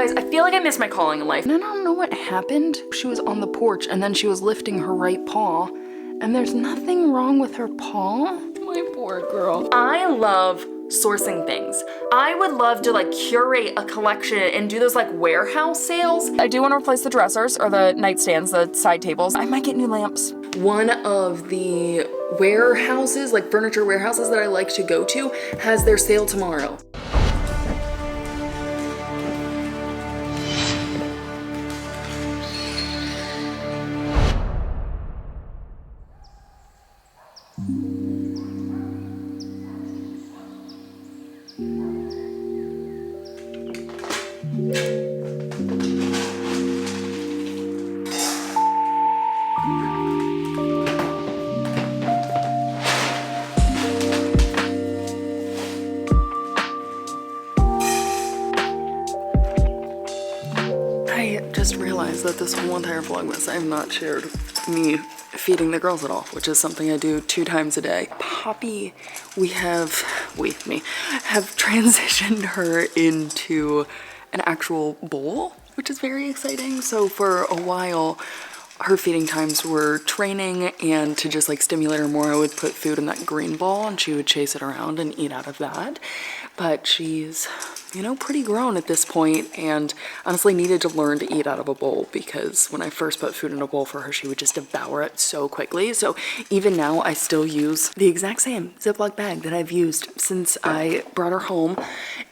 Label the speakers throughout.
Speaker 1: guys, I feel like I missed my calling in life. And I don't know what happened. She was on the porch and then she was lifting her right paw, and there's nothing wrong with her paw. My poor girl. I love sourcing things. I would love to like curate a collection and do those like warehouse sales. I do want to replace the dressers or the nightstands, the side tables. I might get new lamps. One of the warehouses, like furniture warehouses that I like to go to, has their sale tomorrow. I just realized that this whole entire vlogmas I have not shared me feeding the girls at all, which is something I do 2 times a day. Poppy, me, have transitioned her into an actual bowl, which is very exciting. So for a while, her feeding times were training, and to just like stimulate her more, I would put food in that green ball and she would chase it around and eat out of that. But she's, you know, pretty grown at this point, and honestly needed to learn to eat out of a bowl, because when I first put food in a bowl for her, she would just devour it so quickly. So even now I still use the exact same Ziploc bag that I've used since I brought her home,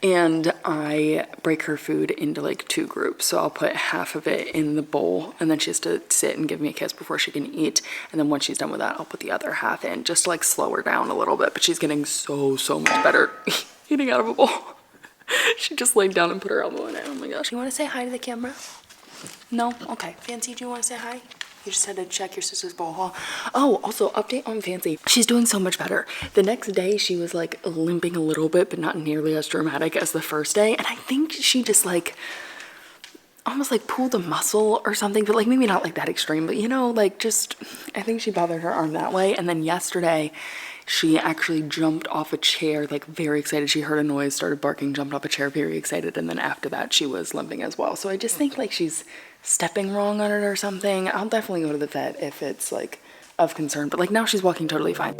Speaker 1: and I break her food into like 2 groups. So I'll put half of it in the bowl, and then she has to sit and give me a kiss before she can eat. And then once she's done with that, I'll put the other half in, just to like slow her down a little bit. But she's getting so much better eating out of a bowl. She just laid down and put her elbow in it. Oh my gosh. You want to say hi to the camera? No? Okay. Fancy, do you want to say hi? You just had to check your sister's bowl haul. Oh, also update on Fancy. She's doing so much better. The next day she was like limping a little bit, but not nearly as dramatic as the first day. And I think she just like almost like pulled a muscle or something, but like maybe not like that extreme, but you know, like just, I think she bothered her arm that way. And then yesterday she actually jumped off a chair, like very excited. She heard a noise, started barking, jumped off a chair, very excited. And then after that, she was limping as well. So I just think like she's stepping wrong on it or something. I'll definitely go to the vet if it's like of concern, but like now she's walking totally fine.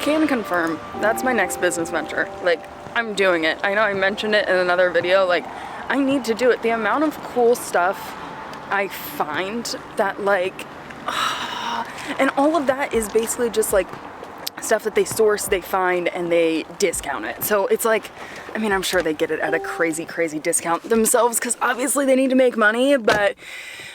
Speaker 1: Can confirm, that's my next business venture. Like, I'm doing it. I know I mentioned it in another video, like, I need to do it. The amount of cool stuff I find that like, and all of that is basically just like stuff that they source, they find, and they discount it. So it's like, I mean, I'm sure they get it at a crazy discount themselves, because obviously they need to make money. But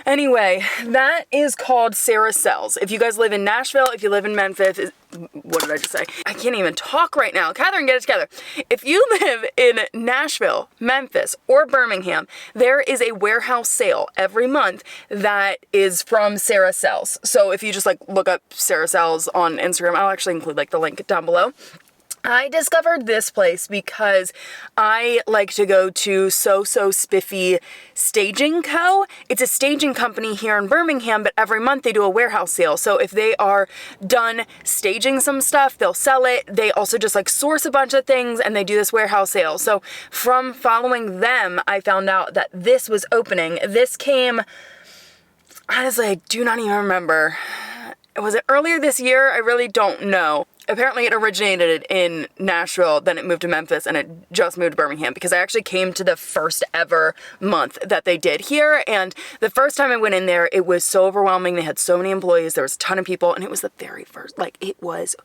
Speaker 1: anyway, that is called Sarah Sells. If you guys live in Nashville, if you live in Memphis, what did I just say? I can't even talk right now. Cathrin, get it together. If you live in Nashville, Memphis, or Birmingham, there is a warehouse sale every month that is from Sarah Sells. So if you just like look up Sarah Sells on Instagram, I'll actually include like the link down below. I discovered this place because I like to go to So Spiffy Staging Co. It's a staging company here in Birmingham, but every month they do a warehouse sale. So if they are done staging some stuff, they'll sell it. They also just like source a bunch of things and they do this warehouse sale. So from following them, I found out that this was opening. This came, honestly, I do not even remember. Was it earlier this year? I really don't know. Apparently it originated in Nashville, then it moved to Memphis, and it just moved to Birmingham, because I actually came to the first ever month that they did here. And the first time I went in there, it was so overwhelming. They had so many employees. There was a ton of people, and it was the very first, like it was,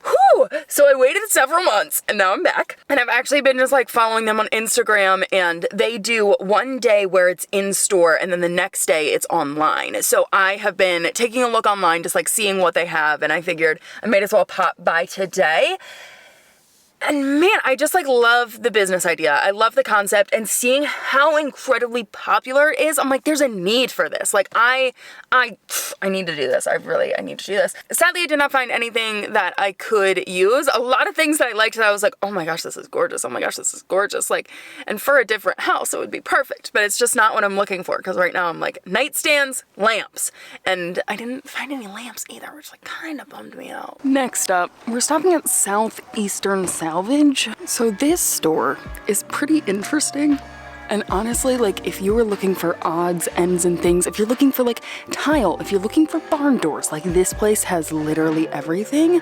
Speaker 1: whew. So I waited several months and now I'm back, and I've actually been just like following them on Instagram, and they do one day where it's in store and then the next day it's online. So I have been taking a look online, just like seeing what they have, and I figured I might as well pop by today. And man, I just like love the business idea. I love the concept, and seeing how incredibly popular it is, I'm like, there's a need for this. Like I need to do this. I need to do this. Sadly, I did not find anything that I could use. A lot of things that I liked that I was like, oh my gosh, this is gorgeous. Oh my gosh, this is gorgeous. Like, and for a different house, it would be perfect, but it's just not what I'm looking for. Cause right now I'm like nightstands, lamps, and I didn't find any lamps either, which like kind of bummed me out. Next up, we're stopping at Southeastern Salvage. So this store is pretty interesting. And honestly, like if you were looking for odds, ends, and things, if you're looking for like tile, if you're looking for barn doors, like this place has literally everything.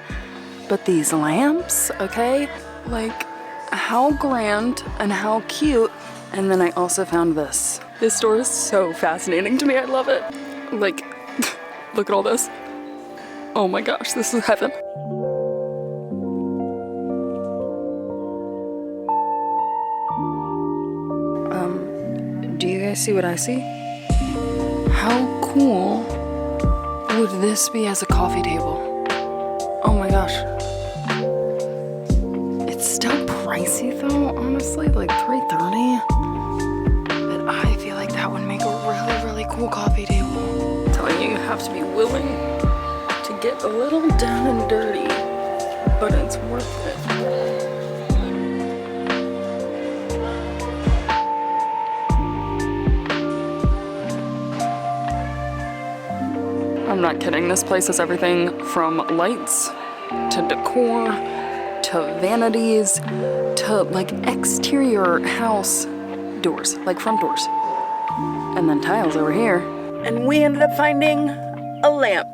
Speaker 1: But these lamps, okay? Like how grand and how cute. And then I also found this. This store is so fascinating to me. I love it. Like, look at all this. Oh my gosh, this is heaven. Do you guys see what I see? How cool would this be as a coffee table? Oh my gosh. It's still pricey though, honestly, like $330. But I feel like that would make a really, really cool coffee table. I'm telling you, you have to be willing to get a little down and dirty, but it's worth it. I'm not kidding, this place has everything from lights to decor to vanities to like exterior house doors, like front doors, and then tiles over here. And we ended up finding a lamp.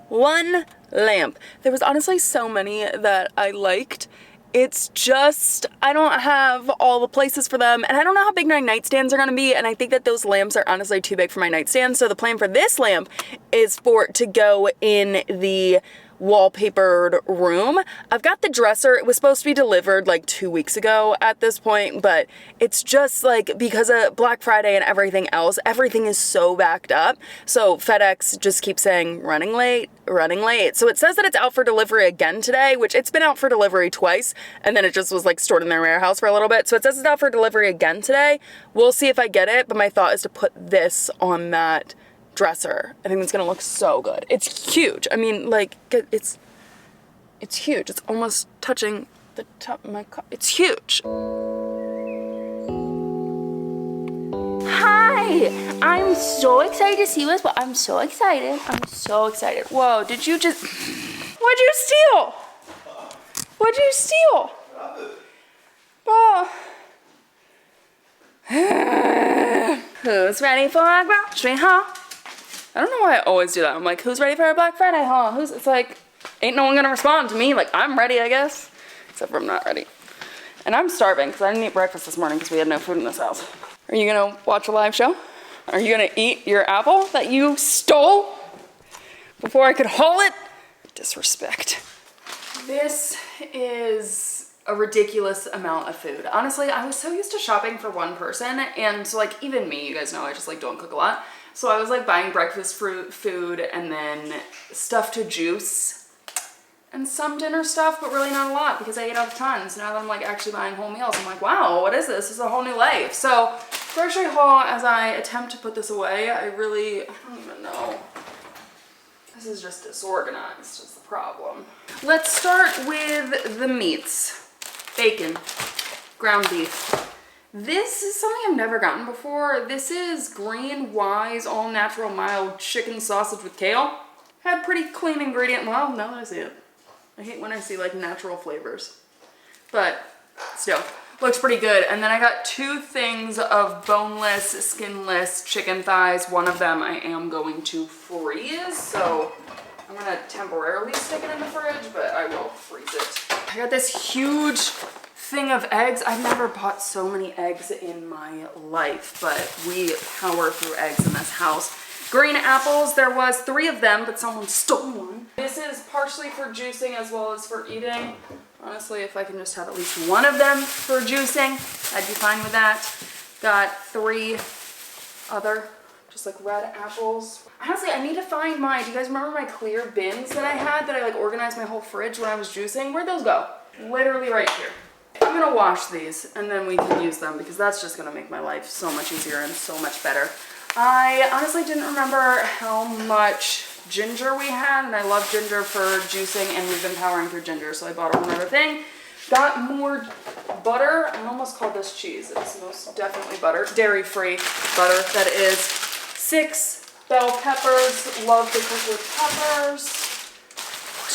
Speaker 1: One lamp. There was honestly so many that I liked. It's just, I don't have all the places for them, and I don't know how big my nightstands are gonna be, and I think that those lamps are honestly too big for my nightstand. So the plan for this lamp is for it to go in the wallpapered room. I've got the dresser. It was supposed to be delivered like 2 weeks ago at this point, but it's just like because of Black Friday and everything else, everything is so backed up. So FedEx just keeps saying running late, running late. So it says that it's out for delivery again today, which it's been out for delivery twice, and then it just was like stored in their warehouse for a little bit. So it says it's out for delivery again today. We'll see if I get it, but my thought is to put this on that dresser. I think it's gonna look so good. It's huge. I mean, like, it's huge. It's almost touching the top of my cup. It's huge.
Speaker 2: Hi! I'm so excited to see this, but I'm so excited. I'm so excited. Whoa, did you just... What'd you steal? What'd you steal? Oh. Who's ready for a grocery haul? I don't know why I always do that. I'm like, who's ready for a Black Friday haul? It's like, ain't no one gonna respond to me. Like, I'm ready, I guess. Except for I'm not ready. And I'm starving because I didn't eat breakfast this morning because we had no food in this house. Are you gonna watch a live show? Are you gonna eat your apple that you stole before I could haul it? Disrespect. This is a ridiculous amount of food. Honestly, I was so used to shopping for one person, and so like even me, you guys know I just like don't cook a lot. So I was like buying breakfast food and then stuff to juice and some dinner stuff, but really not a lot because I ate out a ton. So now that I'm like actually buying whole meals, I'm like, wow, what is this? This is a whole new life. So grocery haul, as I attempt to put this away, I don't even know. This is just disorganized is the problem. Let's start with the meats. Bacon, ground beef. This is something I've never gotten before. This is Green Wise All Natural Mild Chicken Sausage with Kale. Had pretty clean ingredient. Well, now that I see it. I hate when I see like natural flavors. But still, looks pretty good. And then I got 2 things of boneless, skinless chicken thighs. One of them I am going to freeze. So I'm gonna temporarily stick it in the fridge, but I will freeze it. I got this huge thing of eggs. I've never bought so many eggs in my life, but we power through eggs in this house. Green apples, there was 3 of them, but someone stole one. This is partially for juicing as well as for eating. Honestly, if I can just have at least one of them for juicing, I'd be fine with that. Got 3 other, just like red apples. Honestly, I need to find my, do you guys remember my clear bins that I had that I like organized my whole fridge when I was juicing? Where'd those go? Literally right here.
Speaker 1: I'm gonna wash these and then we can use them because that's just gonna make my life so much easier and so much better. I honestly didn't remember how much ginger we had, and I love ginger for juicing, and we've been powering through ginger, so I bought a whole other thing. Got more butter. I almost called this cheese. It's most definitely butter. Dairy-free butter, that is. 6 bell peppers. Love to cook with peppers.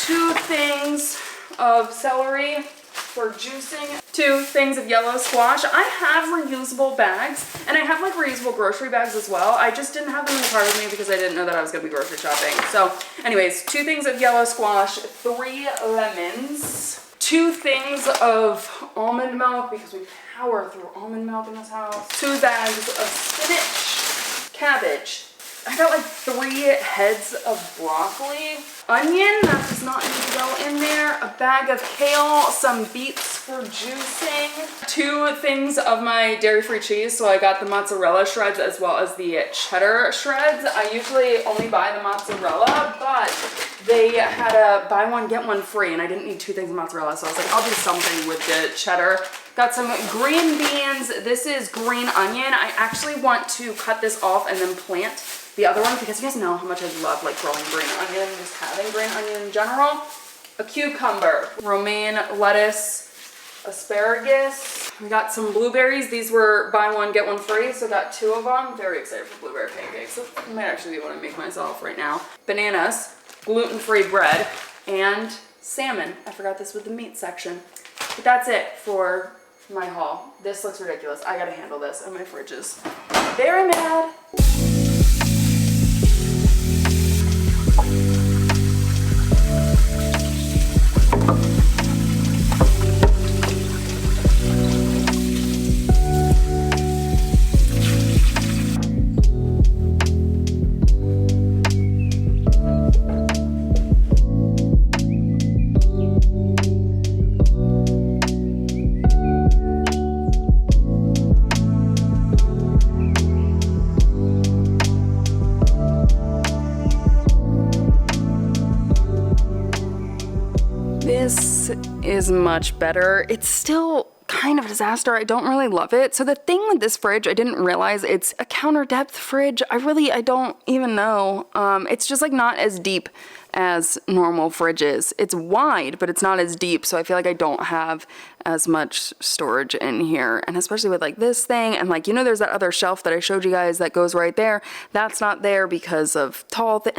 Speaker 1: 2 things of celery for juicing. 2 things of yellow squash. I have reusable bags, and I have like reusable grocery bags as well. I just didn't have them in the car with me because I didn't know that I was gonna be grocery shopping. So anyways, 2 things of yellow squash, 3 lemons, 2 things of almond milk because we power through almond milk in this house, 2 bags of spinach, cabbage. I got like 3 heads of broccoli, onion, that does not need to go in there, a bag of kale, some beets for juicing, 2 things of my dairy-free cheese, so I got the mozzarella shreds as well as the cheddar shreds. I usually only buy the mozzarella, but they had a buy one, get one free, and I didn't need 2 things of mozzarella, so I was like, I'll do something with the cheddar. Got some green beans. This is green onion. I actually want to cut this off and then plant the other one because you guys know how much I love like growing green onion, just having green onion in general. A cucumber, romaine lettuce, asparagus. We got some blueberries. These were buy one, get one free, so got 2 of them. Very excited for blueberry pancakes. So I might actually be what I make myself right now. Bananas, gluten-free bread, and salmon. I forgot this with the meat section. But that's it for my haul. This looks ridiculous. I gotta handle this, and my fridge is very mad. This is much better. It's still kind of a disaster. I don't really love it. So the thing with this fridge, I didn't realize it's a counter depth fridge. I don't even know. It's just like not as deep as normal fridges. It's wide, but it's not as deep. So I feel like I don't have as much storage in here. And especially with like this thing and like, you know, there's that other shelf that I showed you guys that goes right there. That's not there because of tall thing.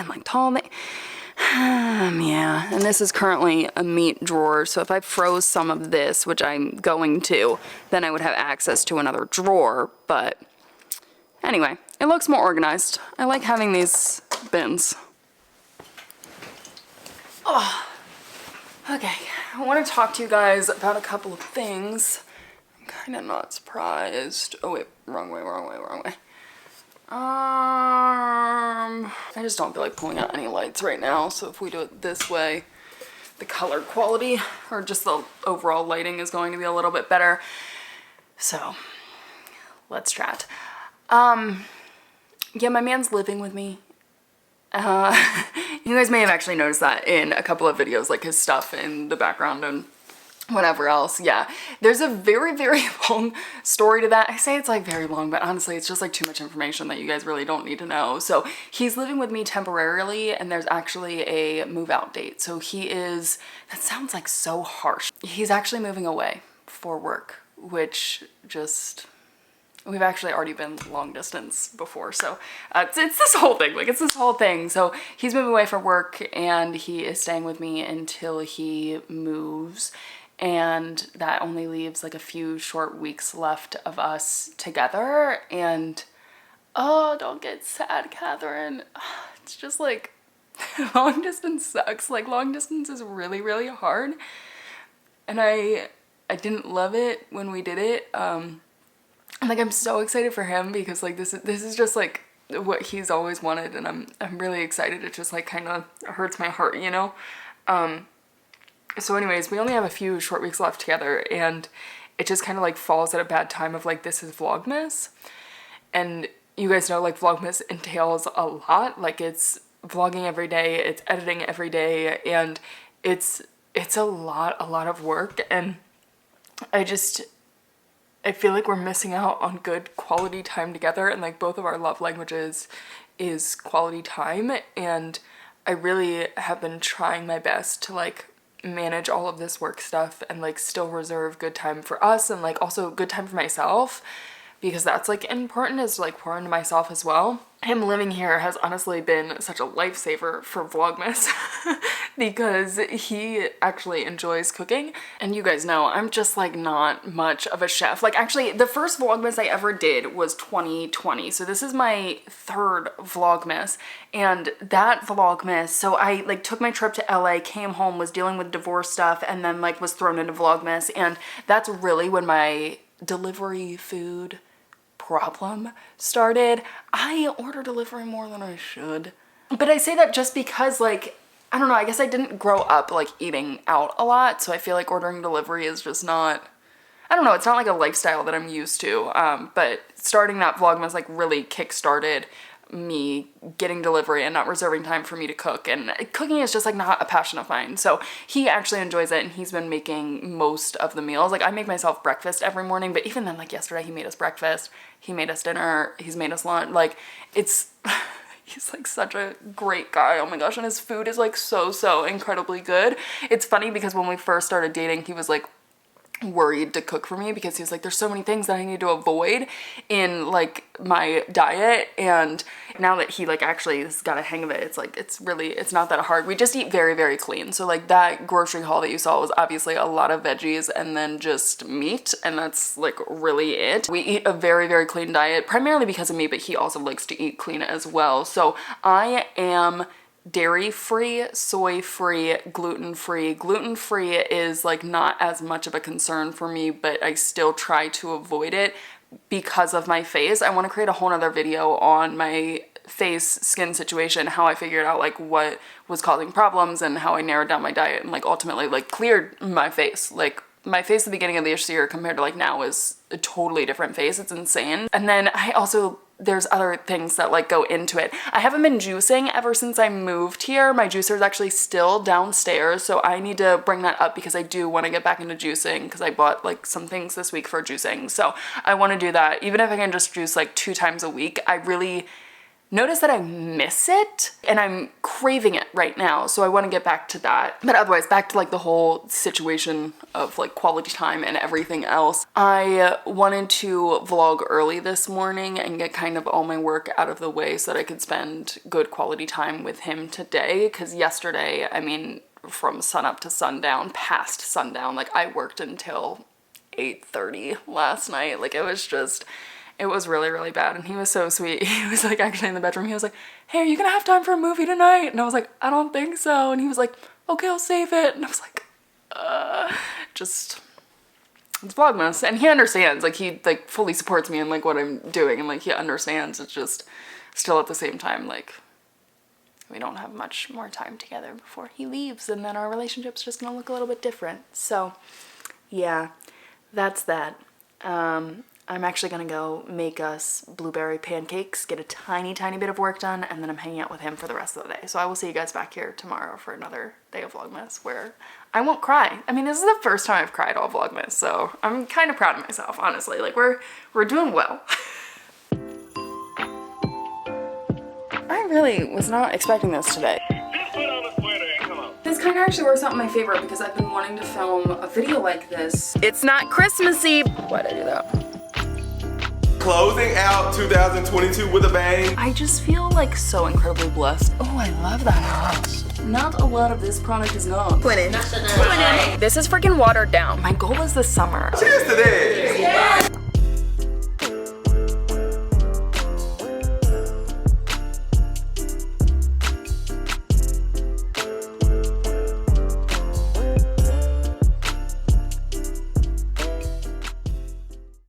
Speaker 1: Yeah, and this is currently a meat drawer, so if I froze some of this, which I'm going to, then I would have access to another drawer, but anyway, it looks more organized. I like having these bins. Oh, okay, I want to talk to you guys about a couple of things. I'm kind of not surprised. Oh wait, wrong way. I just don't feel like pulling out any lights right now, so if we do it this way, the color quality or just the overall lighting is going to be a little bit better. So let's chat. Yeah, my man's living with me. You guys may have actually noticed that in a couple of videos, like his stuff in the background and whatever else. Yeah, there's a very, very long story to that. I say it's like very long, but honestly, it's just like too much information that you guys really don't need to know. So he's living with me temporarily, and there's actually a move out date. So he is, that sounds like so harsh. He's actually moving away for work, which just, we've actually already been long distance before. So it's this whole thing, like it's this whole thing. So he's moving away for work and he is staying with me until he moves. And that only leaves like a few short weeks left of us together. And oh, don't get sad, Cathrin. It's just like long distance sucks. Like long distance is really, really hard. And I didn't love it when we did it. Like I'm so excited for him because like this is just like what he's always wanted, and I'm really excited. It just like kind of hurts my heart, you know. So anyways, we only have a few short weeks left together, and it just kind of like falls at a bad time of like, this is Vlogmas. And you guys know like Vlogmas entails a lot. Like it's vlogging every day, it's editing every day, and it's a lot of work. And I feel like we're missing out on good quality time together, and like both of our love languages is quality time, and I really have been trying my best to like manage all of this work stuff and like still reserve good time for us and like also good time for myself, because that's like important, is like pour into myself as well. Him living here has honestly been such a lifesaver for Vlogmas because he actually enjoys cooking, and you guys know I'm just like not much of a chef. Like actually the first Vlogmas I ever did was 2020, so this is my third Vlogmas, and that Vlogmas, so I like took my trip to LA, came home, was dealing with divorce stuff, and then like was thrown into Vlogmas, and that's really when my delivery food problem started. I order delivery more than I should, but I say that just because like I don't know, I guess I didn't grow up like eating out a lot, so I feel like ordering delivery is just not, I don't know, it's not like a lifestyle that I'm used to, but starting that Vlogmas like really kick-started me getting delivery and not reserving time for me to cook, and cooking is just like not a passion of mine. So he actually enjoys it, and he's been making most of the meals. Like I make myself breakfast every morning, but even then, like yesterday he made us breakfast, he made us dinner, he's made us lunch. Like it's he's like such a great guy, oh my gosh, and his food is like so incredibly good. It's funny because when we first started dating, he was like worried to cook for me because he was like, there's so many things that I need to avoid in like my diet, and now that he like actually has got a hang of it, it's like it's not that hard. We just eat very clean, so like that grocery haul that you saw was obviously a lot of veggies and then just meat, and that's like really it. We eat a very clean diet primarily because of me, but he also likes to eat clean as well. So I am dairy-free, soy-free, gluten-free. Gluten-free is like not as much of a concern for me, but I still try to avoid it because of my face. I want to create a whole nother video on my face skin situation, how I figured out like what was causing problems and how I narrowed down my diet and like ultimately like cleared my face. Like my face at the beginning of this year compared to like now is a totally different face. It's insane. And then I also, there's other things that like go into it. I haven't been juicing ever since I moved here. My juicer is actually still downstairs, so I need to bring that up because I do want to get back into juicing because I bought like some things this week for juicing. So I want to do that. Even if I can just juice like 2 times a week, I really notice that I miss it and I'm craving it right now, so I want to get back to that. But otherwise, back to like the whole situation of like quality time and everything else. I wanted to vlog early this morning and get kind of all my work out of the way so that I could spend good quality time with him today, because yesterday, I mean, from sunup to sundown, past sundown, like I worked until 8:30 last night. Like it was really bad, and he was so sweet. He was like actually in the bedroom, he was like, hey, are you gonna have time for a movie tonight? And I was like, I don't think so. And he was like, okay, I'll save it. And I was like, just, it's Vlogmas. And he understands, like he like fully supports me in like what I'm doing, and like he understands. It's just still at the same time, like we don't have much more time together before he leaves, and then our relationship's just gonna look a little bit different. So yeah, that's that. I'm actually gonna go make us blueberry pancakes, get a tiny bit of work done, and then I'm hanging out with him for the rest of the day. So I will see you guys back here tomorrow for another day of Vlogmas where I won't cry. I mean, this is the first time I've cried all Vlogmas, so I'm kind of proud of myself, honestly. Like we're doing well. I really was not expecting this today. This kind of actually works out in my favor because I've been wanting to film a video like this. It's not Christmassy. Why'd I do that?
Speaker 3: Closing out 2022 with a bang.
Speaker 1: I just feel like so incredibly blessed. Oh, I love that house. Not a lot of this product is gone. Twinning. This is freaking watered down. My goal is this summer.
Speaker 3: Cheers to this.